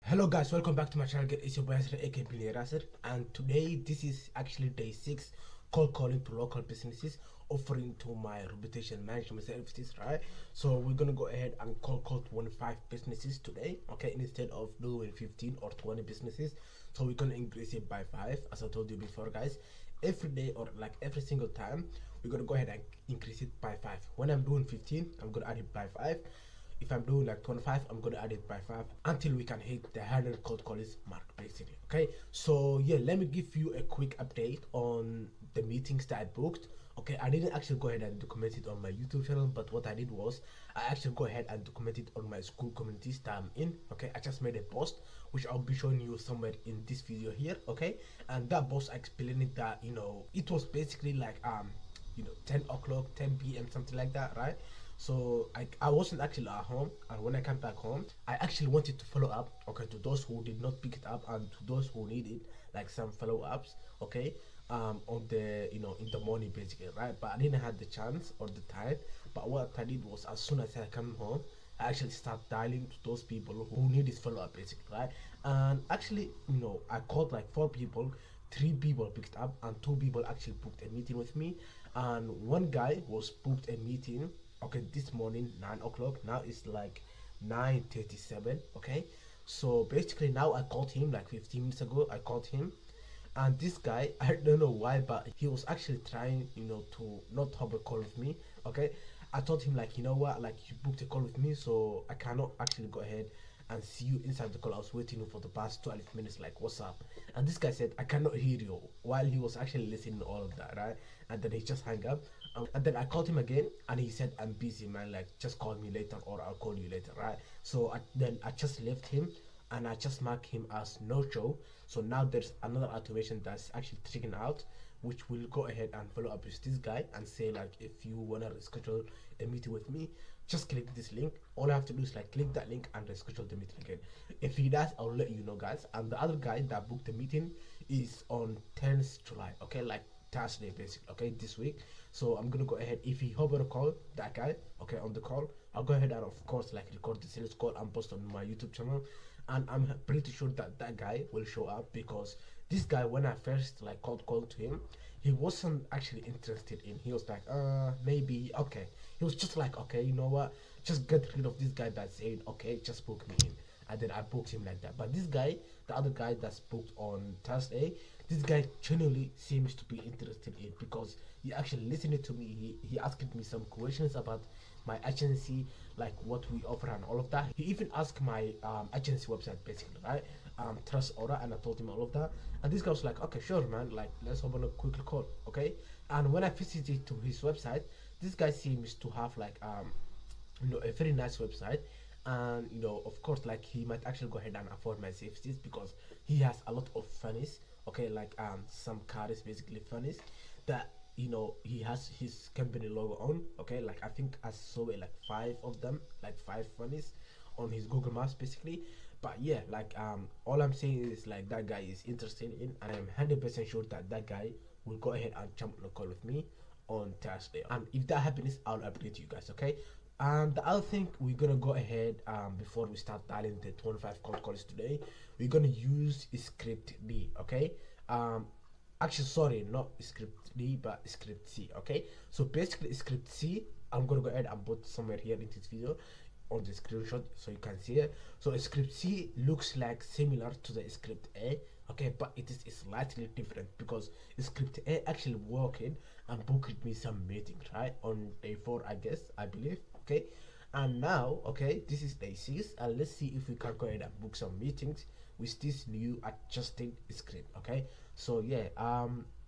Hello guys, welcome back to my channel. It's your boy Asir, aka Billionaire Asir, and today this is actually day 6 cold calling to local businesses, offering to my reputation management services, right? So we're gonna go ahead and cold call 25 businesses today, okay, instead of doing 15 or 20 businesses. So we're gonna increase it by 5, as I told you before, guys. Every day or like every single time, we're gonna go ahead and increase it by 5. When I'm doing 15, I'm gonna add it by 5. If I'm doing like 25, I'm gonna add it by 5 until we can hit the 100 cold calls mark, basically. Okay, so yeah, let me give you a quick update on the meetings that I booked. Okay, I didn't actually go ahead and document it on my YouTube channel, but what I did was I actually go ahead and document it on my school communities that I'm in. Okay, I just made a post which I'll be showing you somewhere in this video here. Okay, and that post explaining that it was basically like 10 o'clock, 10 p.m., something like that, right? So I wasn't actually at home, and when I came back home, I actually wanted to follow up, okay, to those who did not pick it up and to those who needed like some follow ups, okay, on the in the morning basically, right? But I didn't have the chance or the time. But what I did was, as soon as I come home, I actually start dialing to those people who need this follow up basically, right? And actually, I called like 4 people. 3 people picked up and 2 people actually booked a meeting with me, and one guy was booked a meeting, okay, this morning 9 o'clock. Now it's like 9:37. Okay, so basically now I called him like 15 minutes ago. I called him, and this guy, I don't know why, but he was actually trying to not have a call with me. Okay, I told him like, you know what, like, you booked a call with me, so I cannot actually go ahead and see you inside the call. I was waiting for the past 12 minutes, like, what's up? And this guy said, I cannot hear you, while he was actually listening to all of that, right? And then he just hung up. And then I called him again, and he said, I'm busy, man, like, just call me later, or I'll call you later, right? So then I just left him, and I just marked him as no show. So now there's another automation that's actually tricking out, which will go ahead and follow up with this guy and say like, if you wanna schedule a meeting with me, just click this link. All I have to do is like click that link and schedule the meeting again. If he does, I'll let you know, guys. And the other guy that booked the meeting is on 10th July. Okay, like Thursday basically. Okay, this week. So I'm gonna go ahead. If he hop on a call, that guy, okay, on the call, I'll go ahead and of course like record the sales call and post on my YouTube channel. And I'm pretty sure that that guy will show up, because this guy, when I first like called to him, he wasn't actually interested in. He was like, maybe, okay. He was just like, okay, you know what? Just get rid of this guy that said, okay, just book me in. And then I booked him like that. But this guy, the other guy that's booked on Thursday, this guy genuinely seems to be interested in, because he actually listened to me. He asked me some questions about my agency, like what we offer and all of that. He even asked my agency website basically, right? Trust Aura, and I told him all of that. And this guy was like, okay, sure, man, like, let's open a quick call, okay? And when I visited to his website, this guy seems to have like a very nice website. And of course, like, he might actually go ahead and afford my services, because he has a lot of funnies, okay, like some cars, basically funnies, that he has his company logo on, okay, like I think I saw it like 5 of them, like 5 funnies on his Google Maps basically. But yeah, like, all I'm saying is like, that guy is interested in, and I'm 100% sure that that guy will go ahead and jump on a call with me on Thursday. And if that happens, I'll update you guys, okay? And the other thing, we're gonna go ahead, before we start dialing the 25 cold calls today, we're gonna use script D, okay? Actually, sorry, not script D, but script C, okay? So basically, script C, I'm gonna go ahead and put somewhere here in this video on the screenshot so you can see it. So script C looks like similar to the script A, okay, but it is slightly different, because script A actually worked and booked me some meetings, right, on day 4, I guess, I believe, okay. And now, okay, this is day 6, and let's see if we can go ahead and book some meetings with this new adjusted script, okay. So yeah,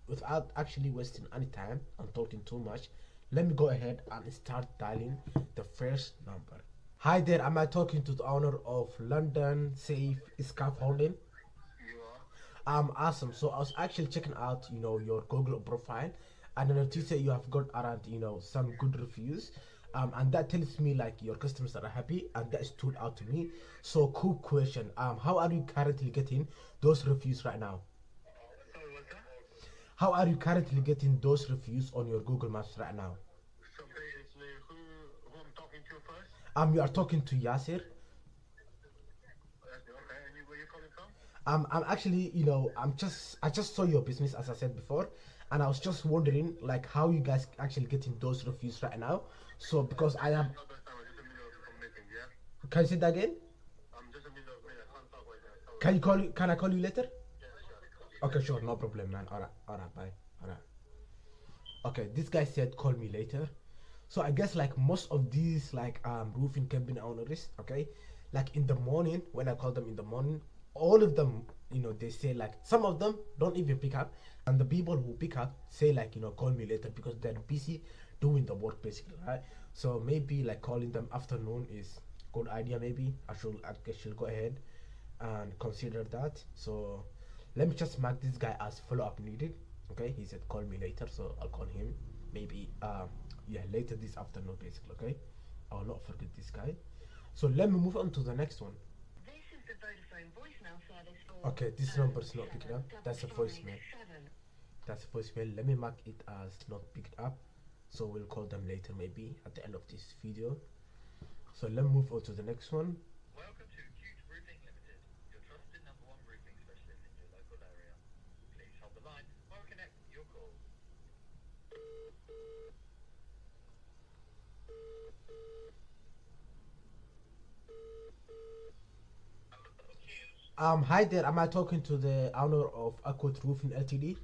without actually wasting any time and talking too much, let me go ahead and start dialing the first number. Hi there, am I talking to the owner of London Safe Scaffolding? Awesome. So I was actually checking out, your Google profile, and then I noticed that you have got around, some good reviews. And that tells me like your customers are happy, and that stood out to me. So, cool question. How are you currently getting those reviews right now? How are you currently getting those reviews on your Google Maps right now? You are talking to Yasir. I'm actually, I just saw your business as I said before, and I was just wondering like how you guys actually getting those reviews right now. So because I am, can you say that again? Can I call you later? Okay, sure, no problem, man. Alright, bye. Alright. Okay, this guy said call me later. So I guess like most of these like roofing company owners, okay, like in the morning when I call them in the morning, all of them, they say like some of them don't even pick up, and the people who pick up say like call me later because they're busy doing the work basically, right? So maybe like calling them afternoon is good idea. Maybe I guess should go ahead and consider that. So let me just mark this guy as follow up needed. Okay, he said call me later, so I'll call him maybe yeah, later this afternoon basically. Okay, I will not forget this guy. So let me move on to the next one. This is the Vodafone voicemail service for Okay, this number is not picking up. That's a voicemail. That's a voicemail. Let me mark it as not picked up. So we'll call them later maybe at the end of this video. So let me move on to the next one. Welcome to Cute Roofing Limited, your trusted number one roofing specialist in your local area. Please hold the line while we connect your call. Hi there. Am I talking to the owner of Aquat Roofing Ltd?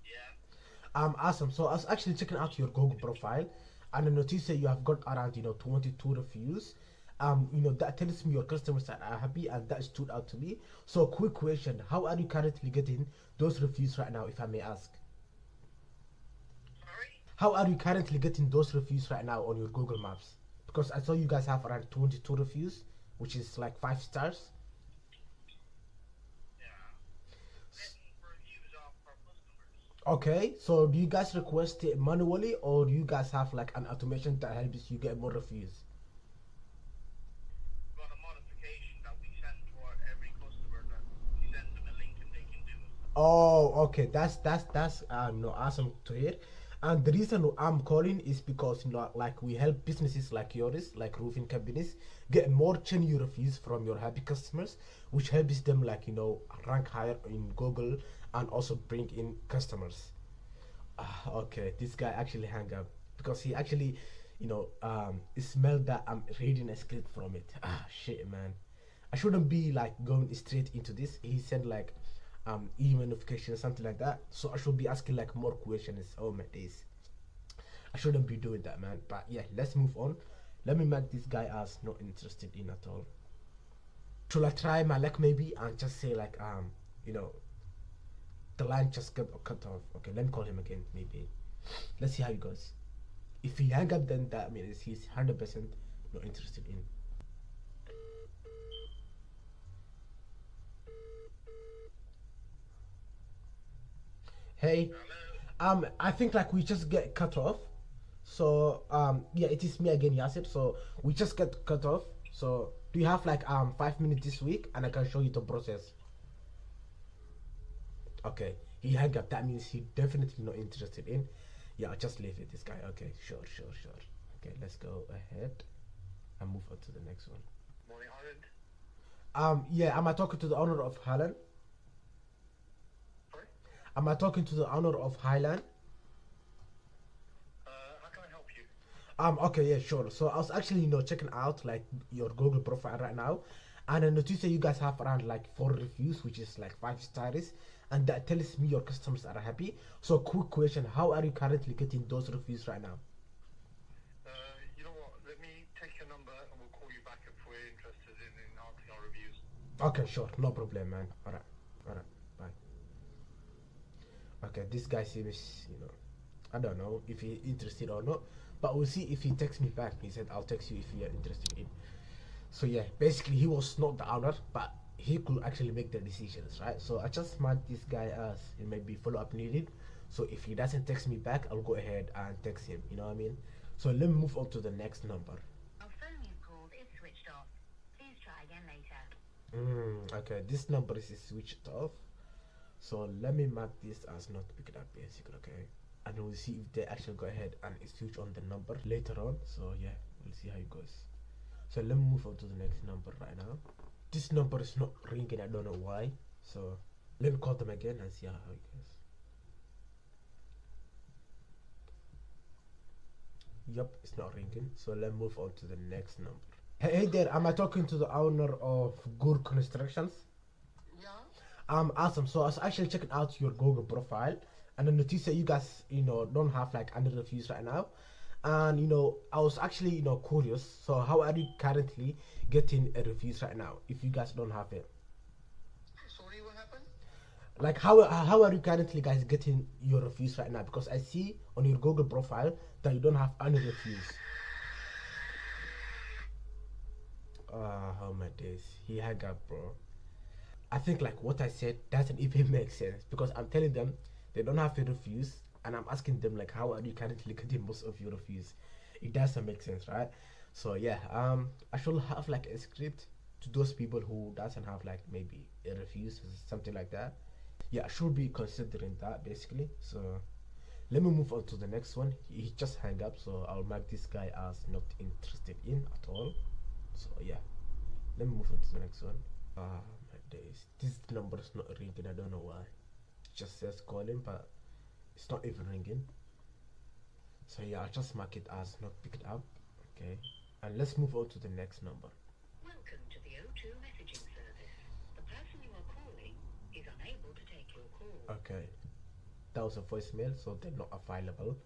Yeah. Awesome. So I was actually checking out your Google profile, and I noticed that you have got around 22 reviews. That tells me your customers are happy, and that stood out to me. So quick question: how are you currently getting those reviews right now, if I may ask? Sorry? How are you currently getting those reviews right now on your Google Maps? Because I saw you guys have around 22 reviews, which is like 5 stars. Yeah. Getting reviews off our customers. Okay, so do you guys request it manually, or do you guys have like an automation that helps you get more reviews? Got a modification that we send to every customer that we send them a link and they can do it. Oh, okay. That's no awesome to hear. And the reason I'm calling is because like we help businesses like yours, like roofing companies, get more genuine reviews from your happy customers, which helps them like rank higher in Google and also bring in customers. Okay, this guy actually hung up because he actually, smelled that I'm reading a script from it. Shit, man. I shouldn't be like going straight into this. He said like, email notification, something like that. So I should be asking like more questions. Oh my days, I shouldn't be doing that, man. But yeah, let's move on. Let me mark this guy as not interested in at all. Should I try my luck maybe and just say like, you know, the line just got cut off. Okay, let me call him again. Maybe. Let's see how it goes. If he hang up, then that means he's 100% not interested in. Hey, Hello? I think like we just get cut off. So yeah, it is me again, Yasir. So we just get cut off. So do you have like 5 minutes this week, and I can show you the process? Okay, he hung up. That means he definitely not interested in. Yeah, I'll just leave it. This guy. Okay, sure, sure, sure. Okay, let's go ahead and move on to the next one. Morning, Holland. Yeah, am I talking to the owner of Highland? Sorry? Am I talking to the owner of Highland? How can I help you? Okay, yeah, sure. So I was actually, checking out like your Google profile right now, and I noticed that you guys have around like 4 reviews, which is like 5 stars, and that tells me your customers are happy. So, quick question: how are you currently getting those reviews right now? You know what? Let me take your number and we'll call you back if we're interested in answering our reviews. Okay, sure, no problem, man. All right, bye. Okay, this guy seems, I don't know if he's interested or not, but we'll see if he texts me back. He said, I'll text you if you're interested in. So yeah, basically he was not the owner, but he could actually make the decisions, right? So I just marked this guy as it may be follow up needed. So if he doesn't text me back, I'll go ahead and text him. You know what I mean? So let me move on to the next number. Our phone you've called is switched off. Please try again later. Okay, this number is switched off. So let me mark this as not picked up, basically. Okay, and we'll see if they actually go ahead and switch on the number later on. So yeah, we'll see how it goes. So let me move on to the next number right now. This number is not ringing. I don't know why. So let me call them again and see how it goes. Yep, it's not ringing. So let's move on to the next number. Hey there, am I talking to the owner of Good Constructions? Yeah? Awesome. So I was actually checking out your Google profile, and I noticed that you guys, don't have like any reviews right now. And I was actually, curious. So how are you currently getting a reviews right now if you guys don't have it? Sorry, what happened? Like how are you currently guys getting your reviews right now? Because I see on your Google profile that you don't have any reviews. Oh my days, he hung up, bro. I think like what I said doesn't even make sense because I'm telling them they don't have your reviews, and I'm asking them like how are you currently getting most of your reviews? It doesn't make sense, right? So yeah, I should have like a script to those people who doesn't have like maybe a reviews or something like that. Yeah, I should be considering that basically. So let me move on to the next one. He just hang up, so I'll mark this guy as not interested in at all. So yeah, let me move on to the next one. Ah, my days. This number is not ringing. I don't know why. It just says calling, but it's not even ringing. So yeah, I'll just mark it as not picked up. Okay. And let's move on to the next number. Welcome to the O2 messaging service. The person you are calling is unable to take your call. Okay. That was a voicemail, so they're not available.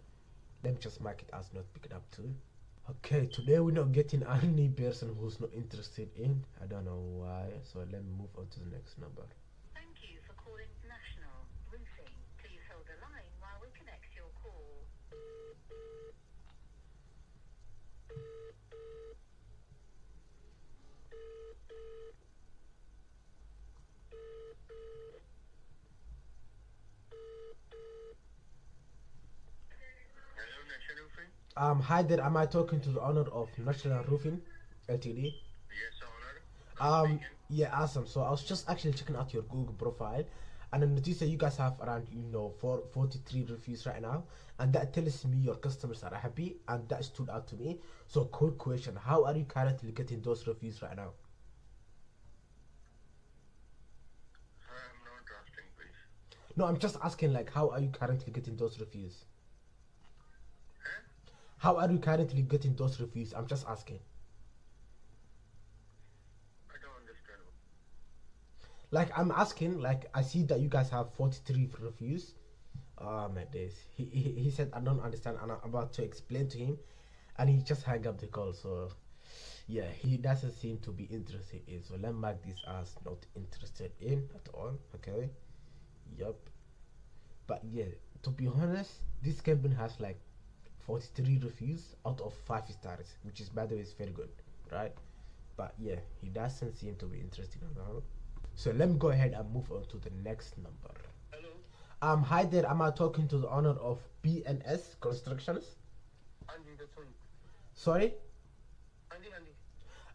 Let me just mark it as not picked up too. Okay, today we're not getting any person who's not interested in. I don't know why. So let me move on to the next number. Thank you for calling National Roofing. Please hold the line while we connect your call. Hello, National Roofing? Hi there. Am I talking to the owner of National Roofing Ltd? Yes, owner. Yeah, awesome. So I was just actually checking out your Google profile, and I noticed that you guys have around 43 reviews right now, and that tells me your customers are happy, and that stood out to me. So quick question: how are you currently getting those reviews right now? I'm not drafting, please. No, I'm just asking like how are you currently getting those reviews? Huh? How are you currently getting those reviews? I'm just asking. I don't understand. Like I'm asking, like I see that you guys have 43 reviews. Oh my days. He said I don't understand, and I'm about to explain to him, and he just hung up the call. So yeah, he doesn't seem to be interested in. So let's mark this as not interested in at all. Okay. Yep. But yeah, to be honest, this company has like 43 reviews out of 5 stars, which is by the way is very good, right? But yeah, he doesn't seem to be interested at all. So let me go ahead and move on to the next number. Hello? Hi there. Am I talking to the owner of BNS Constructions? Andy, that's one. Sorry. Andy.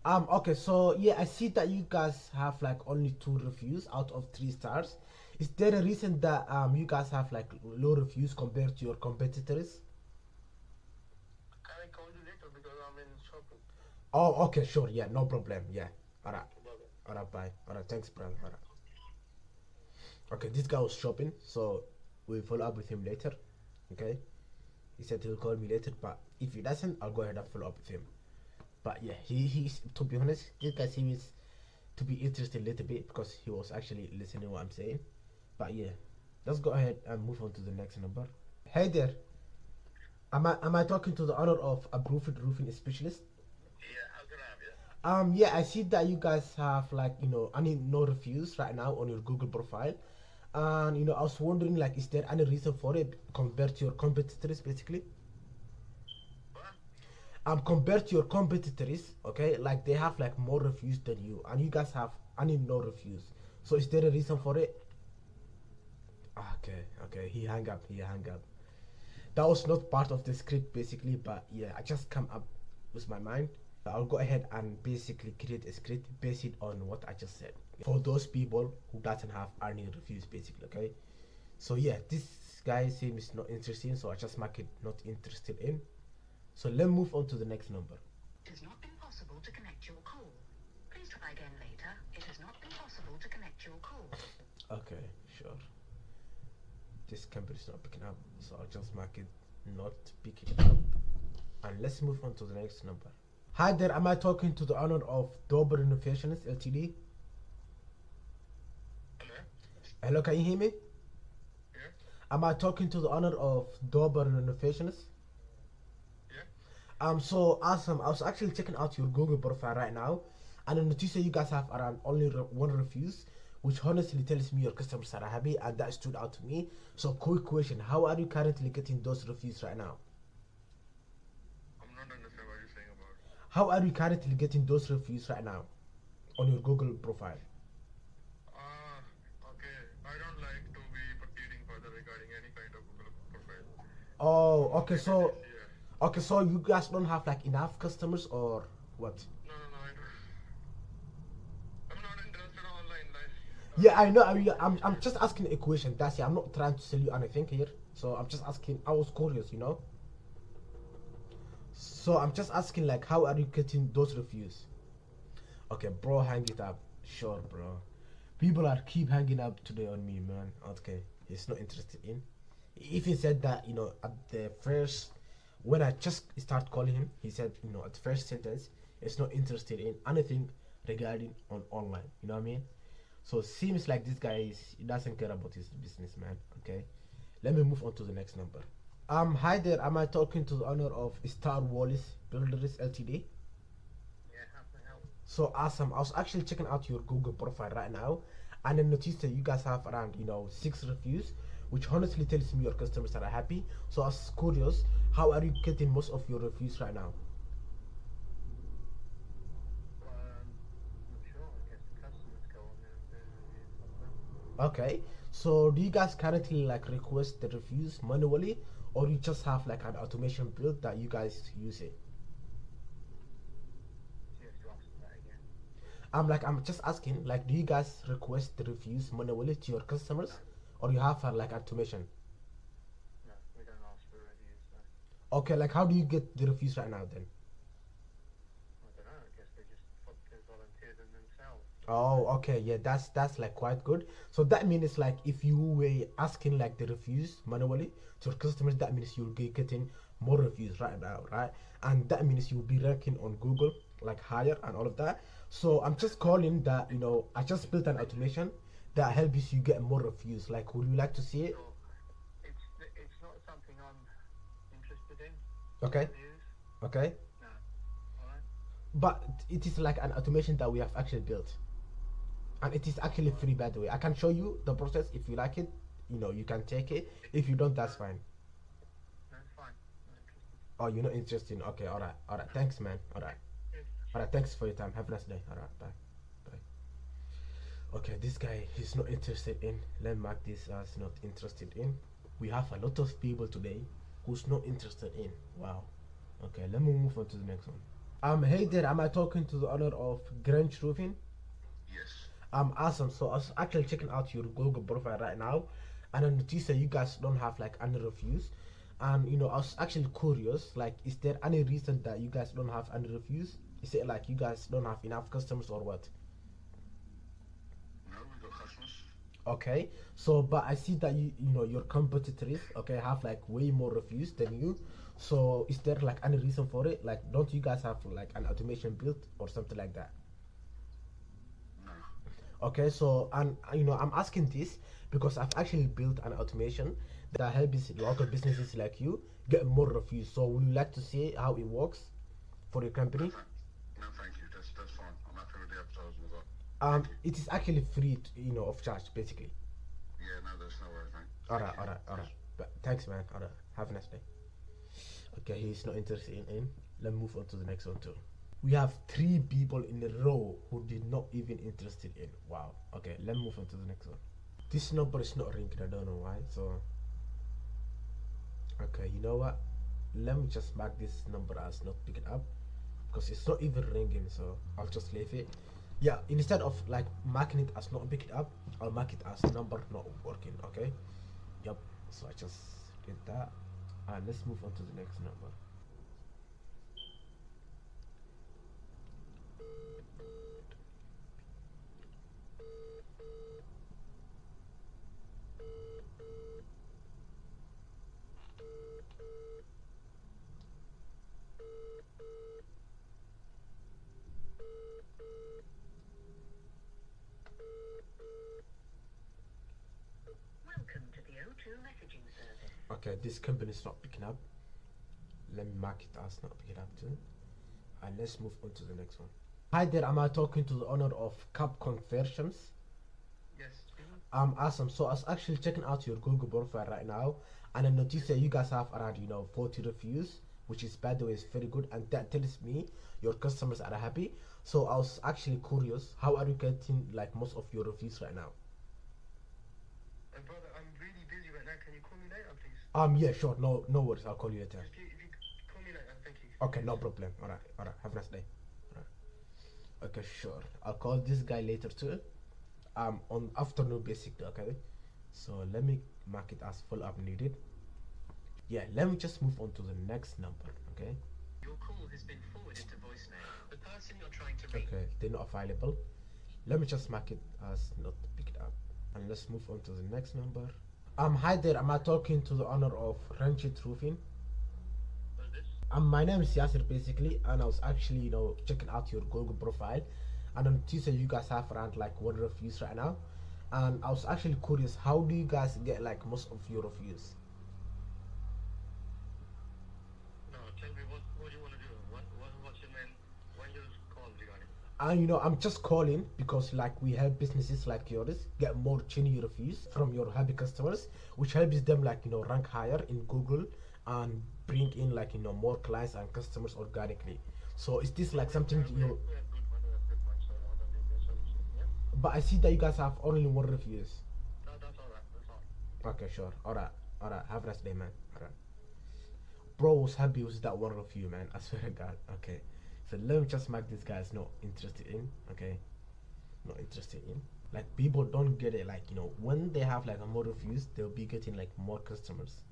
Okay. So yeah, I see that you guys have like only 2 reviews out of 3 stars. Is there a reason that you guys have like low reviews compared to your competitors? Can I call you later because I'm in shopping? Oh, okay, sure. Yeah, no problem. Yeah. Alright. Bye-bye. Alright, bye. Alright, thanks, brother. Alright. Okay, this guy was shopping, so we'll follow up with him later. Okay. He said he'll call me later, but if he doesn't, I'll go ahead and follow up with him. But yeah, he's to be honest, this guy seems to be interested a little bit because he was actually listening what I'm saying. But yeah, let's go ahead and move on to the next number. Hey there, am I talking to the owner of Approved Roofing Specialist? Yeah, how can I have you? Yeah, I see that you guys have like no reviews right now on your Google profile, and I was wondering like, is there any reason for it compared to your competitors, basically? What? Compared to your competitors, okay, like they have like more reviews than you, and you guys have no reviews. So is there a reason for it? Okay, he hung up. That was not part of the script basically, but yeah, I just come up with my mind. I'll go ahead and basically create a script based on what I just said for those people who doesn't have any reviews basically. Okay, so yeah, this guy seems not interesting, so I just mark it not interested in. So let's move on to the next number. It has not been possible to connect your call. Please try again later. If unable to connect your call. Okay, sure. This company is not picking up, so I'll just mark it not picking up. And let's move on to the next number. Hi there, am I talking to the owner of Dober Innovations Ltd? Hello? Hello, can you hear me? Yeah? Am I talking to the owner of Dober Innovations? Yeah? So awesome. I was actually checking out your Google profile right now, and I noticed that you guys have around only one reviews, which honestly tells me your customers are happy, and that stood out to me. So, quick question: how are you currently getting those reviews right now? I'm not understanding what you're saying about. How are you currently getting those reviews right now on your Google profile? Ah, okay. I don't like to be proceeding further regarding any kind of Google profile. Oh, okay. Maybe So, this, yeah. okay. So you guys don't have like enough customers, or what? No, I don't. I'm not interested online. Like, Yeah, I know. I'm just asking a question. That's it. I'm not trying to sell you anything here. So I'm just asking. I was curious, you know. So I'm just asking, like, how are you getting those reviews? Okay, bro, hang it up. Sure, bro. People are keep hanging up today on me, man. Okay, he's not interested in. He even said that, you know, at the first, when I just start calling him, he said, you know, at the first sentence, he's not interested in anything regarding on online. You know what I mean? So seems like this guy he doesn't care about his business, man. Okay, let me move on to the next number. Hi there. Am I talking to the owner of Star Wallace Builders Ltd? yeah, how can I help? So awesome. I was actually checking out your Google profile right now, and I noticed that you guys have around, you know, 6 reviews, which honestly tells me your customers are happy. So I was curious, how are you getting most of your reviews right now? Not sure. I guess the customers go on there and do reviews. I don't know. Okay. So do you guys currently like request the reviews manually, or you just have like an automation build that you guys use it? You have to ask that again. I'm just asking, like, do you guys request the reviews manually to your customers, No, or you have like automation? no, we don't ask for reviews. No. Okay, like, how do you get the reviews right now then? I don't know. I guess they just volunteer them themselves. Oh, okay, yeah, that's like quite good. So that means like if you were asking like the reviews manually to your customers, that means you'll be getting more reviews right now, right? And that means you'll be ranking on Google like higher and all of that. So I'm just calling that, you know, I just built an automation that helps you get more reviews. Like, would you like to see it? Sure. It's not something I'm interested in. Okay, Reviews? okay. No. Alright? But it is like an automation that we have actually built, and it is actually free, by the way. I can show you the process if you like it. You know, you can take it. If you don't, that's fine. No, it's fine. Not interested. Oh, you're not interested. Okay, all right, all right. Thanks, man. All right, Yes. all right. Thanks for your time. Have a nice day. All right, bye, bye. Okay, this guy he's not interested in. Let's mark this as not interested in. We have a lot of people today who's not interested in. Wow. Okay, let me move on to the next one. Hey there. Am I talking to the owner of Grange Roofing? Yes. Awesome. So I was actually checking out your Google profile right now, and I noticed that you guys don't have like any reviews. And you know, I was actually curious. Like, is there any reason that you guys don't have any reviews? Is it like you guys don't have enough customers or what? No, we've got customers. Okay. So, but I see that you know your competitors, okay, have like way more reviews than you. So, is there like any reason for it? Like, don't you guys have like an automation built or something like that? No. Okay, so and you know I'm asking this because I've actually built an automation that helps local businesses like you get more reviews. So would you like to see how it works for your company? No, thank you. That's fine. I'm happy with the advertising we got. Thank you. It is actually free, you know, of charge basically. Yeah, no, that's no worries, mate. All Thank right, you. all right, all right. But thanks, man. All right, have a nice day. Okay, he's not interested in. Let's move on to the next one too. We have 3 people in a row who did not even interested in. Wow. Okay, let's move on to the next one. This number is not ringing. I don't know why. So okay, you know what? Let me just mark this number as not picking up because it's not even ringing. So I'll just leave it. Yeah, instead of like marking it as not picking up, I'll mark it as number not working. Okay. Yep. So I just did that, and let's move on to the next number. Okay, this company is not picking up. Let me mark it as not picking up too. And let's move on to the next one. Hi there, am I talking to the owner of Cap Conversions? Yes, speaking. Awesome. So I was actually checking out your Google profile right now, and I noticed that you guys have around 40 reviews, which is, by the way, is very good, and that tells me your customers are happy. So I was actually curious, how are you getting like most of your reviews right now? Brother, I'm really busy right now. Can you call me later, please? Yeah, sure. No worries. I'll call you later. If you call me later, thank you. Okay, no problem. All right. Have a nice day. All right. Okay, sure. I'll call this guy later too. On afternoon basically. Okay. So let me mark it as full up needed. Yeah, let me just move on to the next number. Okay. Your call has been forwarded to voicemail. The person you're trying to reach. Okay, they're not available. Let me just mark it as not picked up. And let's move on to the next number. Hi there. Am I talking to the owner of Ranchit Roofing? Who's this? My name is Yasir basically, and I was actually checking out your Google profile, and on Tuesday you guys have around like 1 reviews right now, and I was actually curious, how do you guys get like most of your reviews? No, tell me what you want to do. What's your name? When you call regarding? And I'm just calling because like we help businesses like yours get more genuine reviews from your happy customers, which helps them like rank higher in Google and bring in like more clients and customers organically. So is this like something We have good one. We have good one. So I don't need your solution. Yeah. But I see that you guys have only 1 reviews. No, that's all right. That's all. Okay, sure. Alright. Have a nice day, man. Alright. Bro was happy with that 1 review, man. I swear to God. Okay. So let me just mark this guy's not interested in. Okay. Not interested in. Like people don't get it. Like when they have like more reviews, they'll be getting like more customers.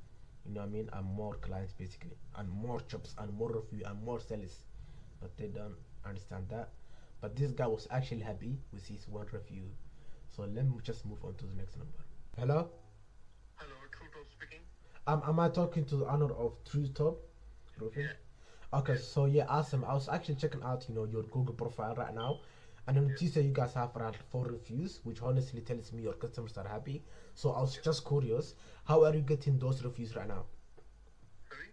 You know what I mean? And more clients basically, and more jobs, and more review, and more sales. But they don't understand that. But this guy was actually happy with his 1 review. So let me just move on to the next number. Hello. Hello, Truto speaking. Am I talking to the owner of True Top Roofing? Yeah. Okay, so yeah, awesome. I was actually checking out, your Google profile right now, and on Tuesday you guys have around 4 reviews, which honestly tells me your customers are happy. So I was just curious, how are you getting those reviews right now? Sorry.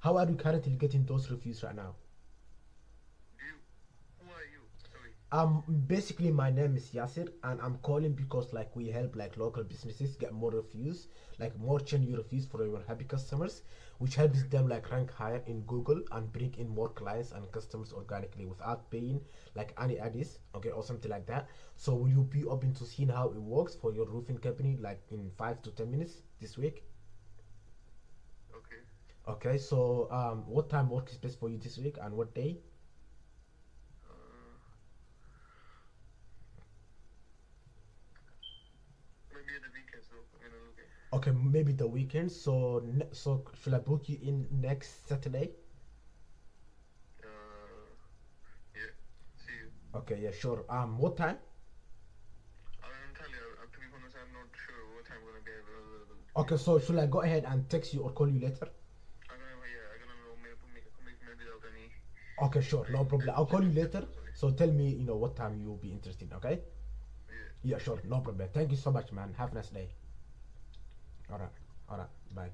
How are you currently getting those reviews right now? Who are you? Sorry. Basically my name is Yasir, and I'm calling because like we help like local businesses get more reviews, like more genuine reviews for your happy customers, which helps them like rank higher in Google and bring in more clients and customers organically without paying like any ads, okay, or something like that. So will you be open to seeing how it works for your roofing company like in 5 to 10 minutes this week? Okay. Okay, so what time works best for you this week and what day? Maybe at the weekend, so okay. Okay, maybe the weekend. So so should I book you in next Saturday? Yeah. See you. Okay, yeah, sure. What time? I'm telling you, to be honest, I'm not sure what time I'm gonna be available. Okay, so should I go ahead and text you or call you later? I'm gonna know maybe without any. Okay, sure, no problem. I'll call you later. So tell me, what time you'll be interested. Okay? Yeah. Yeah, sure, no problem. Thank you so much, man. Have a nice day. All right, bye.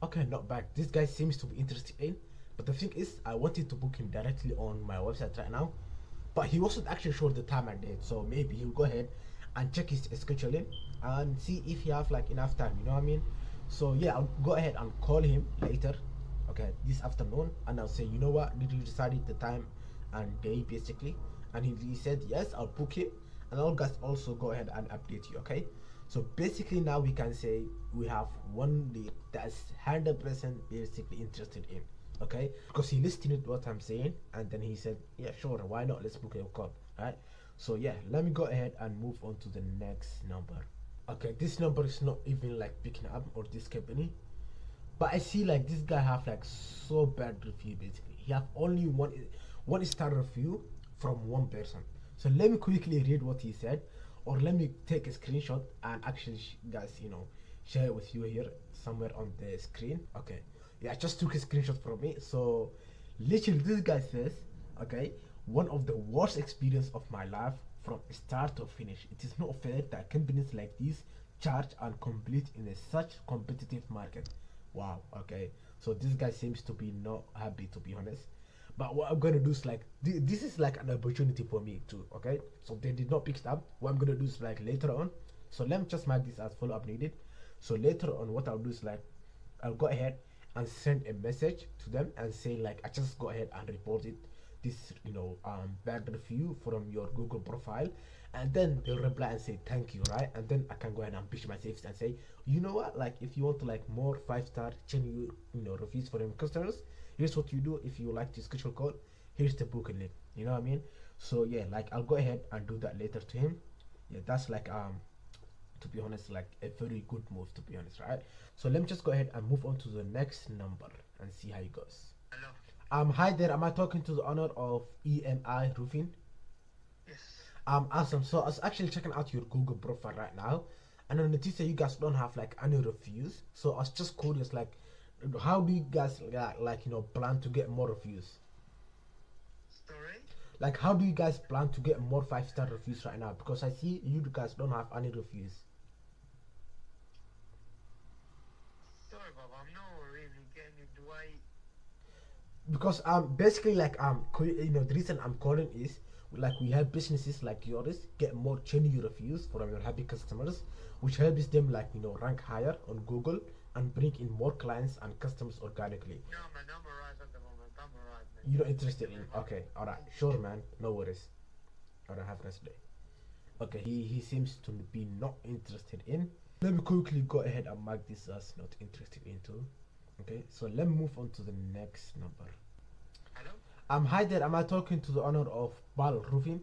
Okay, not bad. This guy seems to be interested in, but the thing is, I wanted to book him directly on my website right now, but he wasn't actually sure the time and date. So maybe he'll go ahead and check his scheduling and see if he have like enough time. You know what I mean? So yeah, I'll go ahead and call him later, okay, this afternoon, and I'll say, you know what? Did you decide the time and day basically? And if he said yes, I'll book him, and I'll guys also go ahead and update you. Okay? So basically now we can say we have one lead that's 100% basically interested in, okay, because he listened to what I'm saying and then he said yeah sure, why not, let's book a call. Right, so yeah, let me go ahead and move on to the next number. Okay, this number is not even like picking up, or this company, but I see like this guy have like so bad review. Basically he have only one star review from 1 person. So let me quickly read what he said, or let me take a screenshot and actually guys share it with you here somewhere on the screen. Okay, yeah, I just took a screenshot from me. So literally this guy says, okay, one of the worst experience of my life from start to finish. It is not fair that companies like these charge and complete in a such competitive market. Wow. Okay. So this guy seems to be not happy, to be honest. But what I'm gonna do is like this is like an opportunity for me too. Okay. So they did not pick it up. What I'm gonna do is like later on. So let me just mark this as follow up needed. So later on, what I'll do is like I'll go ahead and send a message to them and say like I just go ahead and report it this bad review from your Google profile, and then they'll reply and say thank you, right? And then I can go ahead and pitch myself and say, you know what, like if you want to like more 5-star genuine reviews for your customers, here's what you do. If you like to schedule call, here's the booking link. You know what I mean? So yeah, like I'll go ahead and do that later to him. Yeah, that's like to be honest, like a very good move, to be honest, right? So let me just go ahead and move on to the next number and see how it goes. Hello. Hi there. Am I talking to the owner of EMI Roofing? Yes. Awesome. So I was actually checking out your Google profile right now, and I noticed that you guys don't have like any reviews. So I was just curious, like, how do you guys like plan to get more reviews? Sorry. Like, how do you guys plan to get more 5-star reviews right now? Because I see you guys don't have any reviews. Sorry, Bob. I'm not really getting it. Do I? Because basically like the reason I'm calling is like we help businesses like yours get more genuine reviews from your happy customers, which helps them like rank higher on Google and bring in more clients and customers organically. No, man. I'm alright at the moment. I'm alright, man. You're not interested in? Okay, all right, sure, man, no worries. All right, have a nice day. Okay, he seems to be not interested in. Let me quickly go ahead and mark this as not interested in too. Okay, so let me move on to the next number. Hello. Hi there. Am I talking to the owner of Ball Roofing?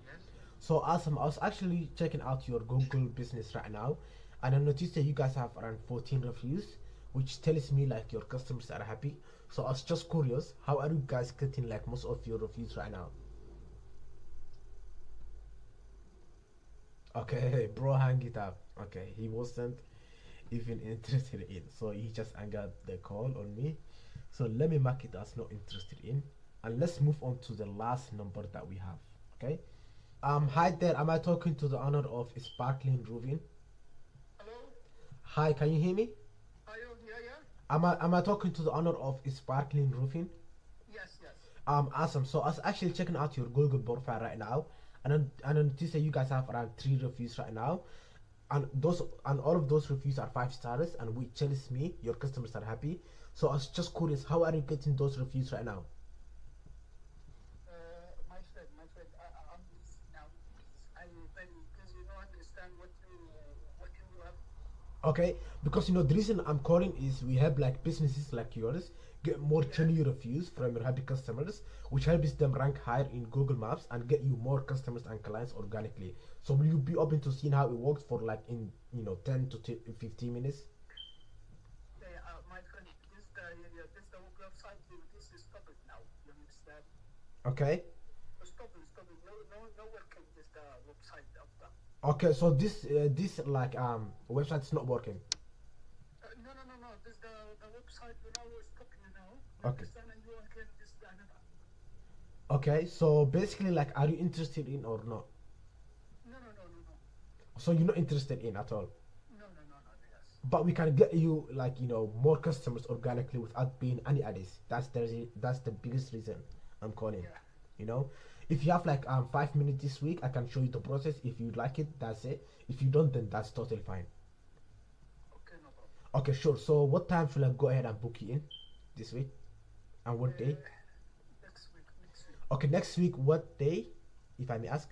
Yes. So awesome. I was actually checking out your Google business right now, and I noticed that you guys have around 14 reviews, which tells me like your customers are happy. So I was just curious, how are you guys getting like most of your reviews right now? Okay, bro, hang it up. Okay, he wasn't even interested in, so he just hung up the call on me. So let me mark it as not interested in, and let's move on to the last number that we have. Okay. Hi there. Am I talking to the owner of Sparkling Roofing? Hello. Hi, can you hear me? Are you? Yeah, yeah. Am I talking to the owner of Sparkling Roofing? Yes, yes. Awesome. So I was actually checking out your Google profile right now, and I noticed that you guys have around 3 reviews right now, and all of those reviews are 5 stars, and which tells me your customers are happy. So I was just curious, how are you getting those reviews right now? My friend, I'm busy now. I'm very because you don't understand what you have. Okay, because the reason I'm calling is we have like businesses like yours get more Yeah. genuine reviews from your happy customers, which helps them rank higher in Google Maps and get you more customers and clients organically. So will you be open to seeing how it works for like in 10 to 15 minutes? My friend, this the website. This is public now. You understand? Okay. Stop it, stop it. No working this the website of the. Okay, so this like website's not working. No. This the website. Stop. You Okay. understand? And you can this another. Okay, so basically like are you interested in or not? No. So you're not interested in at all. No. Yes. But we can get you like more customers organically without paying any ads. That's the biggest reason I'm calling. Yeah. If you have like 5 minutes this week, I can show you the process. If you like it, that's it. If you don't, then that's totally fine. Okay, no problem. Okay, sure. So what time should I go ahead and book you in this week, and what day? Next week. Okay, next week, what day, if I may ask?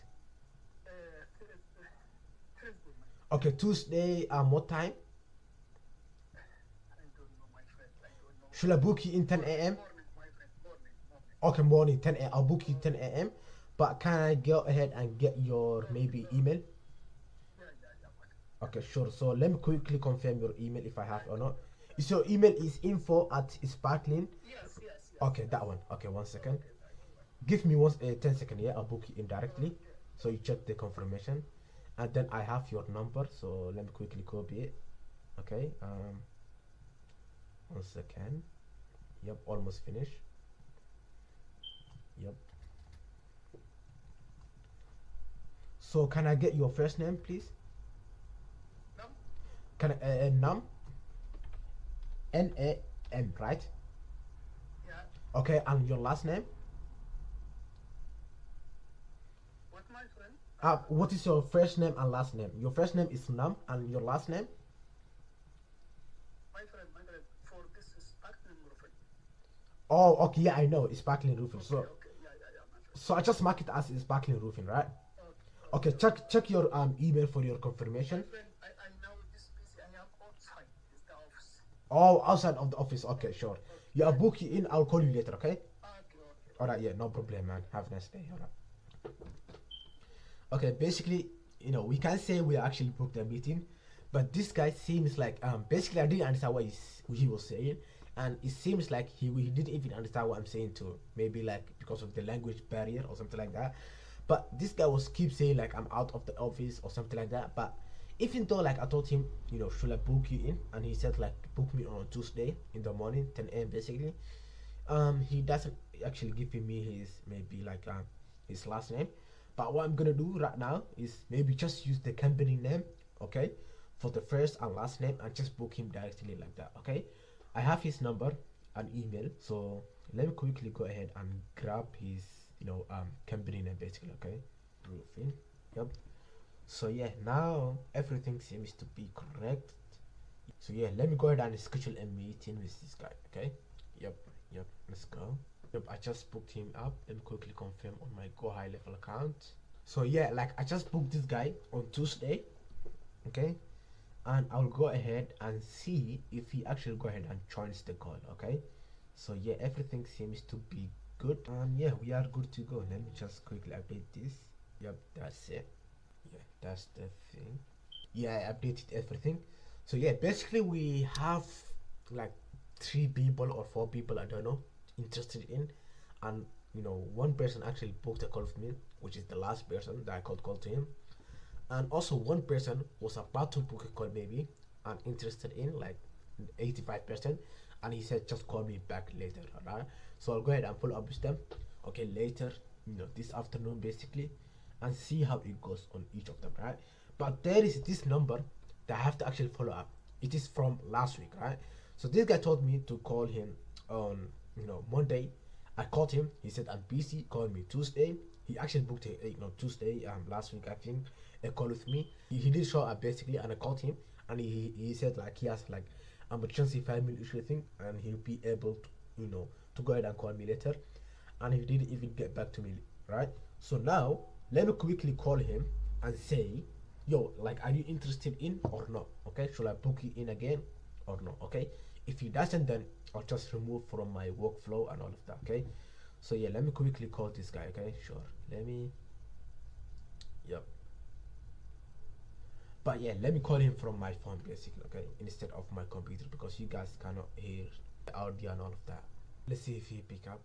Thursday, man. Okay, Tuesday. What time? I don't know, my friend. I don't know. Should I book you in 10 a.m.? Morning, my friend. Morning. Okay, morning 10 a.m. I'll book you 10 a.m. But can I go ahead and get your maybe email? Yeah. Okay, sure. So let me quickly confirm your email if I have or not. Is your email is info@sparkling? Yes. Okay, that one. Okay, 1 second. Give me 10 seconds. Yeah, I'll book you in directly. So you check the confirmation, and then I have your number. So let me quickly copy it. Okay. 1 second. Yep, almost finished. Yep. So can I get your first name, please? can num NAM, right? Yeah. Okay, and your last name? What, my friend? What is your first name and last name? Your first name is Num, and your last name? My friend, for this is partner roofing. Oh, okay, yeah, I know. It's sparkling roofing. Okay, So, okay, yeah, my friend. so I just mark it as sparkling roofing, right? Okay, Okay, check your email for your confirmation. my friend, I know this busy. I am outside. It's the office. Oh, outside of the office. Okay, sure. Yeah, I'll book you in. I'll call you later. Okay. Okay. All right. Yeah, no problem, man. Have a nice day. All right. Okay, basically, we can't say we actually booked a meeting, but this guy seems like basically I didn't understand what he was saying, and it seems like he didn't even understand what I'm saying too. Maybe like because of the language barrier or something like that. But this guy was keep saying like I'm out of the office or something like that. But even though like I told him, should I book you in, and he said like book me on Tuesday in the morning, 10 a.m. basically. He doesn't actually give me his maybe like his last name, but what I'm gonna do right now is maybe just use the company name, okay, for the first and last name, and just book him directly like that. Okay, I have his number and email, so let me quickly go ahead and grab his company name basically. Okay, roofing. Yep. So yeah, now everything seems to be correct. So yeah, let me go ahead and schedule a meeting with this guy. Okay. Yep. Yep. Let's go. Yep. I just booked him up. Let me quickly confirm on my Go High Level account. So yeah, like I just booked this guy on Tuesday. Okay. And I'll go ahead and see if he actually go ahead and joins the call. Okay. So yeah, everything seems to be good. And yeah, we are good to go. Let me just quickly update this. Yep. That's it. Yeah, that's the thing. Yeah, I updated everything. So yeah, basically we have like 3 people or 4 people, I don't know, interested in, and one person actually booked a call with me, which is the last person that I called to him, and also one person was about to book a call maybe and interested in like 85%, and he said just call me back later. Alright, so I'll go ahead and follow up with them, okay, later, this afternoon basically, and see how it goes on each of them, right? But there is this number that I have to actually follow up. It is from last week, right? So this guy told me to call him on Monday. I called him. He said I'm busy. Call me Tuesday. He actually booked Tuesday last week, I think, a call with me. He did show up basically, and I called him, and he said like he has like emergency family issue thing, and he'll be able to to go ahead and call me later, and he didn't even get back to me, right? So now let me quickly call him and say, yo, like, are you interested in or not? Okay, should I book you in again or not? Okay, if he doesn't, then I'll just remove from my workflow and all of that. Okay, so yeah, let me quickly call this guy. Okay, sure, let me, yep, but yeah, let me call him from my phone basically, okay, instead of my computer, because you guys cannot hear the audio and all of that. Let's see if he pick up.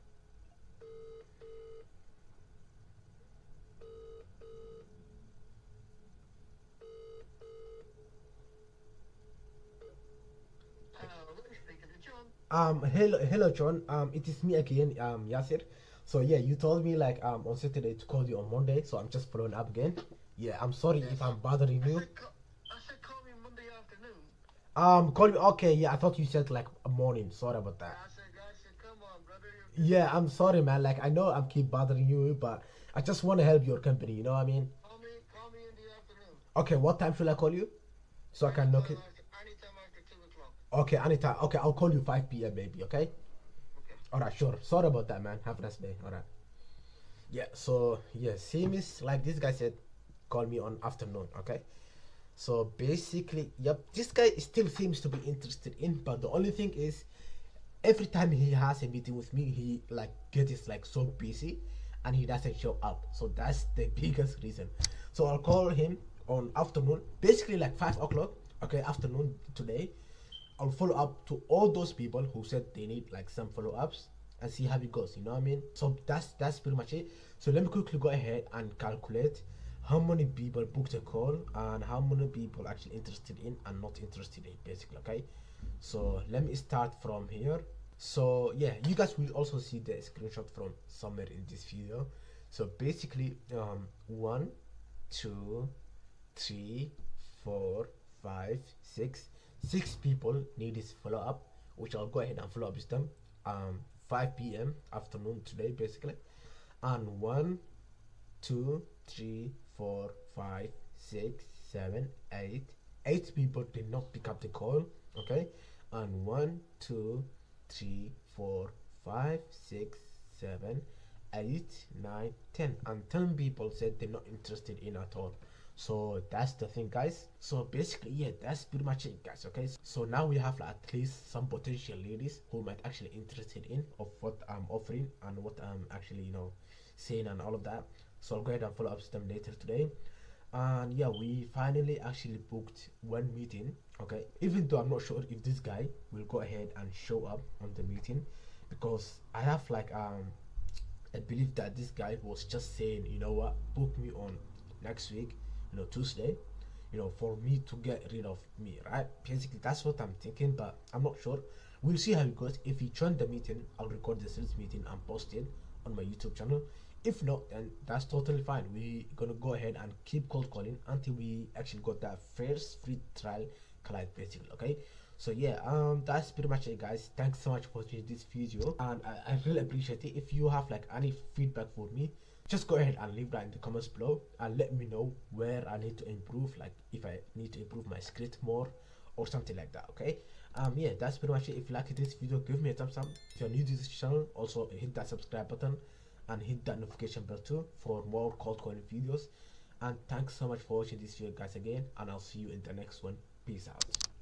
Speaking to John. Hello, John. It is me again, Yasir. So yeah, you told me like on Saturday to call you on Monday, so I'm just following up again. Yeah, I'm sorry if I'm bothering you. I said call me Monday afternoon. Call me. Okay, yeah, I thought you said like a morning. Sorry about that. I said, come on, brother. Yeah, I'm sorry, man. Like I know I'm keep bothering you, but I just want to help your company. You know what I mean? Call me in the afternoon. Okay, what time should I call you? So I can knock it. Anytime after 2 o'clock. Okay, anytime. Okay, I'll call you 5 p.m. maybe. Okay. Okay. All right, sure. Sorry about that, man. Have a nice day. All right. Yeah. So yeah, seems like this guy said, call me on afternoon. Okay. So basically, yep, this guy still seems to be interested in, but the only thing is, every time he has a meeting with me, he like gets like so busy, and he doesn't show up. So that's the biggest reason. So I'll call him on afternoon, basically like 5 o'clock. Okay, afternoon today. I'll follow up to all those people who said they need like some follow-ups and see how it goes. You know what I mean? So that's pretty much it. So let me quickly go ahead and calculate how many people booked a call and how many people actually interested in and not interested in, basically. Okay, so let me start from here. So yeah, you guys will also see the screenshot from somewhere in this video. So basically 1 2 3 4 5 6 6 people need this follow up, which I'll go ahead and follow up with them 5 p.m. afternoon today basically. And 1, 2, 3, 4, 5, 6, 7, 8 people did not pick up the call. Okay, and 1, 2, 3, 4, 5, 6, 7, 8, 9, 10, and 10 people said they're not interested in at all. So that's the thing, guys. So basically, yeah, that's pretty much it, guys. Okay, so now we have like, at least some potential ladies who might actually interested in of what I'm offering and what I'm actually, saying and all of that. So I'll go ahead and follow up with them later today. And yeah, we finally actually booked one meeting. Okay, even though I'm not sure if this guy will go ahead and show up on the meeting, because I have like I believe that this guy was just saying, you know what, book me on next week, Tuesday, for me to get rid of me, right? Basically, that's what I'm thinking, but I'm not sure. We'll see how it goes. If he joined the meeting, I'll record the sales meeting and post it on my YouTube channel. If not, then that's totally fine. We're gonna go ahead and keep cold calling until we actually got that first free trial client, basically. Okay, so yeah, that's pretty much it, guys. Thanks so much for watching this video, and I really appreciate it. If you have like any feedback for me, just go ahead and leave that in the comments below and let me know where I need to improve, like if I need to improve my script more or something like that. Okay, yeah, that's pretty much it. If you like this video, give me a thumbs up. If you're new to this channel, also hit that subscribe button and hit that notification bell too for more cold calling videos. And thanks so much for watching this video, guys, again, and I'll see you in the next one. Peace out.